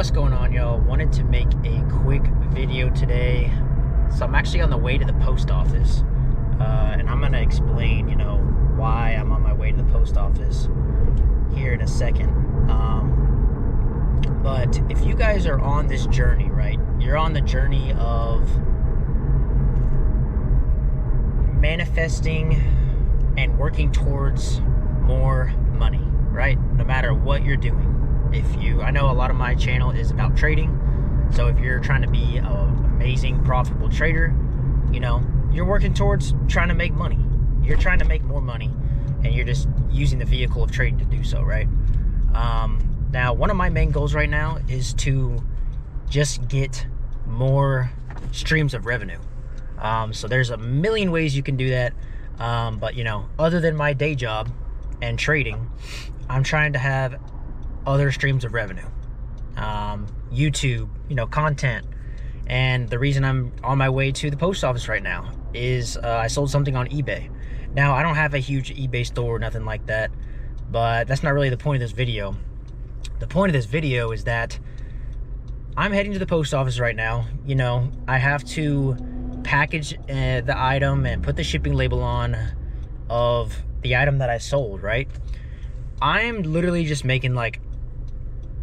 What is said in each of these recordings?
What's going on, y'all? Wanted to make a quick video today. So I'm actually on the way to the post office, and I'm gonna explain, why I'm on my way to the post office here in a second. But if you guys are on this journey, right? You're on the journey of manifesting and working towards more money, right? No matter what you're doing. I know a lot of my channel is about trading, so if you're trying to be an amazing profitable trader, you're working towards trying to make money. You're trying to make more money, and you're just using the vehicle of trading to do so, right? Now, one of my main goals right now is to just get more streams of revenue. So there's a million ways you can do that, but other than my day job and trading, I'm trying to have other streams of revenue, YouTube, content. And the reason I'm on my way to the post office right now is I sold something on eBay. Now, I don't have a huge eBay store or nothing like that, but that's not really the point of this video. The point of this video is that I'm heading to the post office right now. I have to package the item and put the shipping label on of the item that I sold, right? I'm literally just making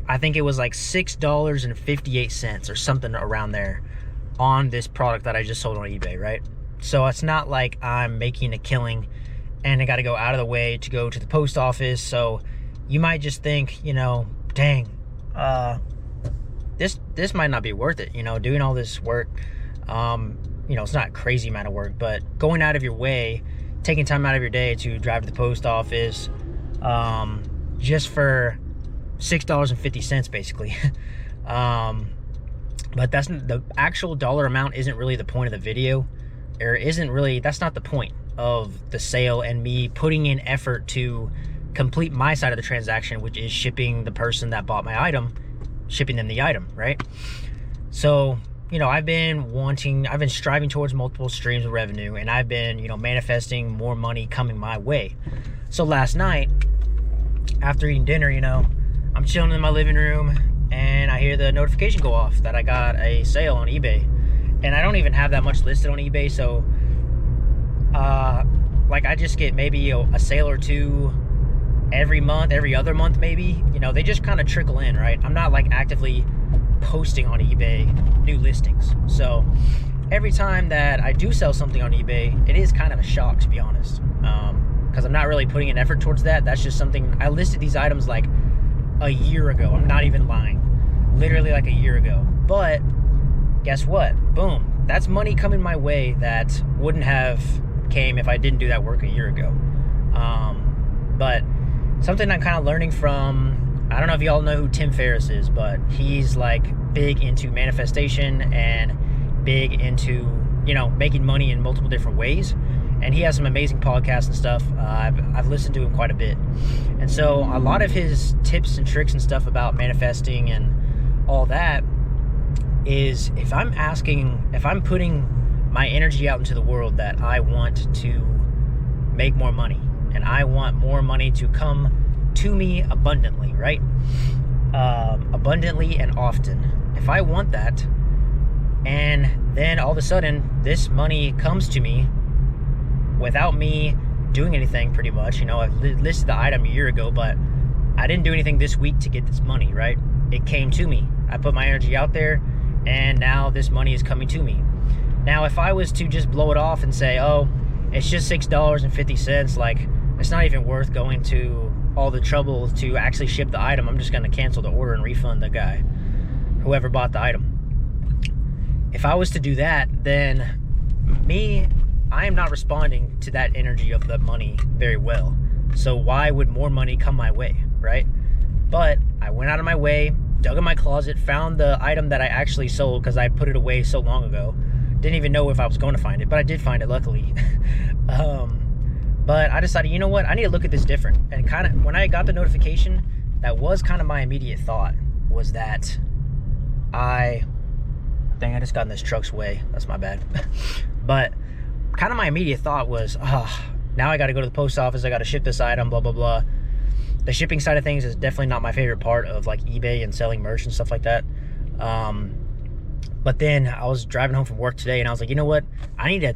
I think it was $6.58 or something around there on this product that I just sold on eBay, right? So it's not like I'm making a killing and I got to go out of the way to go to the post office. So you might just think, dang, this might not be worth it, doing all this work. It's not a crazy amount of work, but going out of your way, taking time out of your day to drive to the post office, just for $6.50 basically. But that's the actual dollar amount isn't really the point of the video, or that's not the point of the sale and me putting in effort to complete my side of the transaction, which is shipping the person that bought my item, shipping them the item, right? So I've been striving towards multiple streams of revenue, and I've been manifesting more money coming my way. So last night after eating dinner, I'm chilling in my living room and I hear the notification go off that I got a sale on eBay. And I don't even have that much listed on eBay, so I just get maybe a sale or two every month, every other month maybe. They just kind of trickle in, right? I'm not actively posting on eBay new listings. So every time that I do sell something on eBay, it is kind of a shock, to be honest, because I'm not really putting an effort towards that. That's just something I listed these items a year ago. I'm not even lying, literally a year ago. But guess what? Boom, that's money coming my way that wouldn't have came if I didn't do that work a year ago. But something I'm kind of learning from, I don't know if y'all know who Tim Ferriss is, but he's big into manifestation and big into making money in multiple different ways. And he has some amazing podcasts and stuff. I've listened to him quite a bit. And so a lot of his tips and tricks and stuff about manifesting and all that is if I'm putting my energy out into the world that I want to make more money and I want more money to come to me abundantly, right? Abundantly and often. If I want that, and then all of a sudden this money comes to me without me doing anything, pretty much. I've listed the item a year ago, but I didn't do anything this week to get this money, right? It came to me. I put my energy out there, and now this money is coming to me. Now, if I was to just blow it off and say, oh, it's just $6.50, it's not even worth going to all the trouble to actually ship the item. I'm just going to cancel the order and refund the guy, whoever bought the item. If I was to do that, then I am not responding to that energy of the money very well. So why would more money come my way, right? But I went out of my way, dug in my closet, found the item that I actually sold because I put it away so long ago. Didn't even know if I was going to find it, but I did find it, luckily. But I decided, you know what? I need to look at this different. And when I got the notification, that was kind of my immediate thought, was that dang, I just got in this truck's way. That's my bad. But kind of my immediate thought was, now I got to go to the post office. I got to ship this item, blah, blah, blah. the shipping side of things is definitely not my favorite part of like eBay and selling merch and stuff like that. But then I was driving home from work today and I was like, you know what? I need to,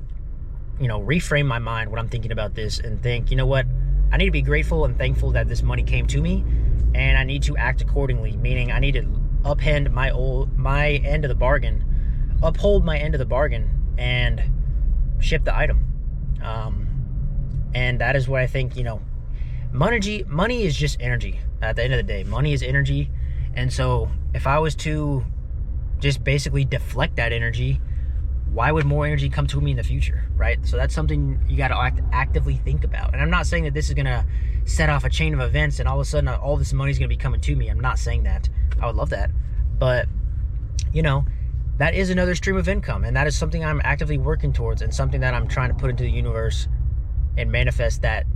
you know, reframe my mind when I'm thinking about this and think, you know what? I need to be grateful and thankful that this money came to me, and I need to act accordingly, meaning I need to uphold my end of the bargain and ship the item. And that is what I think, you know, money is just energy. At the end of the day, money is energy. And so if I was to just basically deflect that energy, why would more energy come to me in the future, right? So that's something you got to actively think about. And I'm not saying that this is going to set off a chain of events and all of a sudden all this money is going to be coming to me. I'm not saying that. I would love that. But, you know, that is another stream of income. And that is something I'm actively working towards, and something that I'm trying to put into the universe and manifest, that,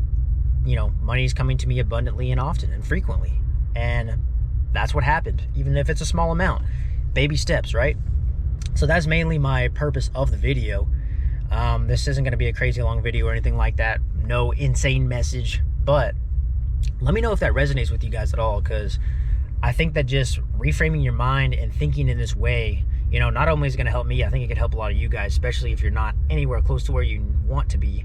you know, money is coming to me abundantly and often and frequently. And that's what happened, even if it's a small amount. Baby steps, right? So that's mainly my purpose of the video. This isn't going to be a crazy long video or anything like that. No insane message. But let me know if that resonates with you guys at all, because I think that just reframing your mind and thinking in this way, you know, not only is it going to help me, I think it could help a lot of you guys, especially if you're not anywhere close to where you want to be,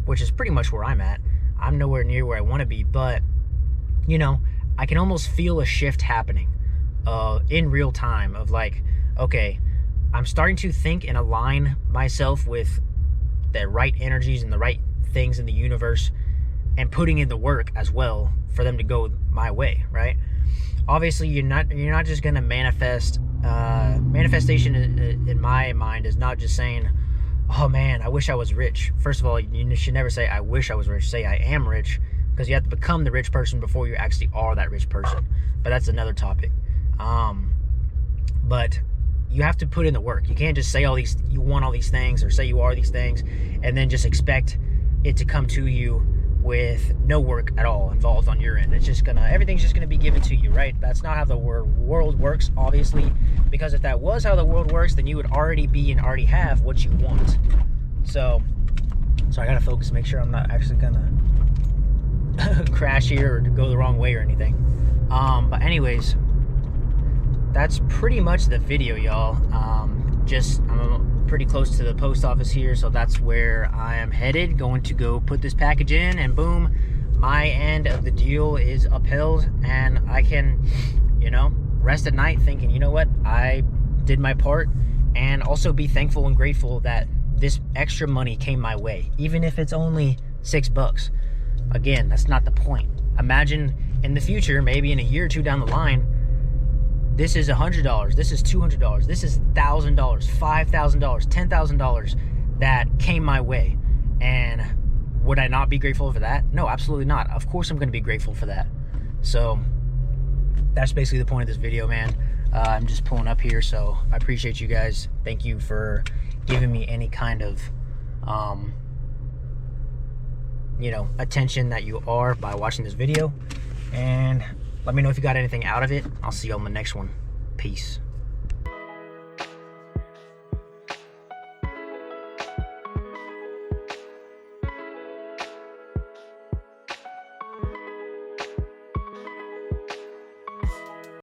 which is pretty much where I'm at. I'm nowhere near where I want to be, but, you know, I can almost feel a shift happening in real time of like, okay, I'm starting to think and align myself with the right energies and the right things in the universe, and putting in the work as well for them to go my way, right? Obviously, you're not just gonna manifest. Manifestation in my mind is not just saying, oh man, I wish I was rich. First of all, you should never say I wish I was rich. Say I am rich, because you have to become the rich person before you actually are that rich person. But that's another topic. But you have to put in the work. You can't just say you want all these things, or say you are these things, and then just expect it to come to you with no work at all involved on your end. It's just everything's just gonna be given to you, right? That's not how the world works, obviously, because if that was how the world works, then you would already be and already have what you want. So I gotta focus, make sure I'm not actually gonna crash here or go the wrong way or anything. But anyways, that's pretty much the video, y'all. I'm pretty close to the post office here, so that's where I am headed. Going to go put this package in, and boom, my end of the deal is upheld, and I can, you know, rest at night thinking, you know what, I did my part, and also be thankful and grateful that this extra money came my way, even if it's only $6. Again, that's not the point. Imagine in the future, maybe in a year or two down the line, this is $100, this is $200, this is $1,000, $5,000, $10,000 that came my way. And would I not be grateful for that? No, absolutely not. Of course I'm going to be grateful for that. So that's basically the point of this video, man. I'm just pulling up here, so I appreciate you guys. Thank you for giving me any kind of, you know, attention that you are by watching this video. And let me know if you got anything out of it. I'll see you on the next one. Peace.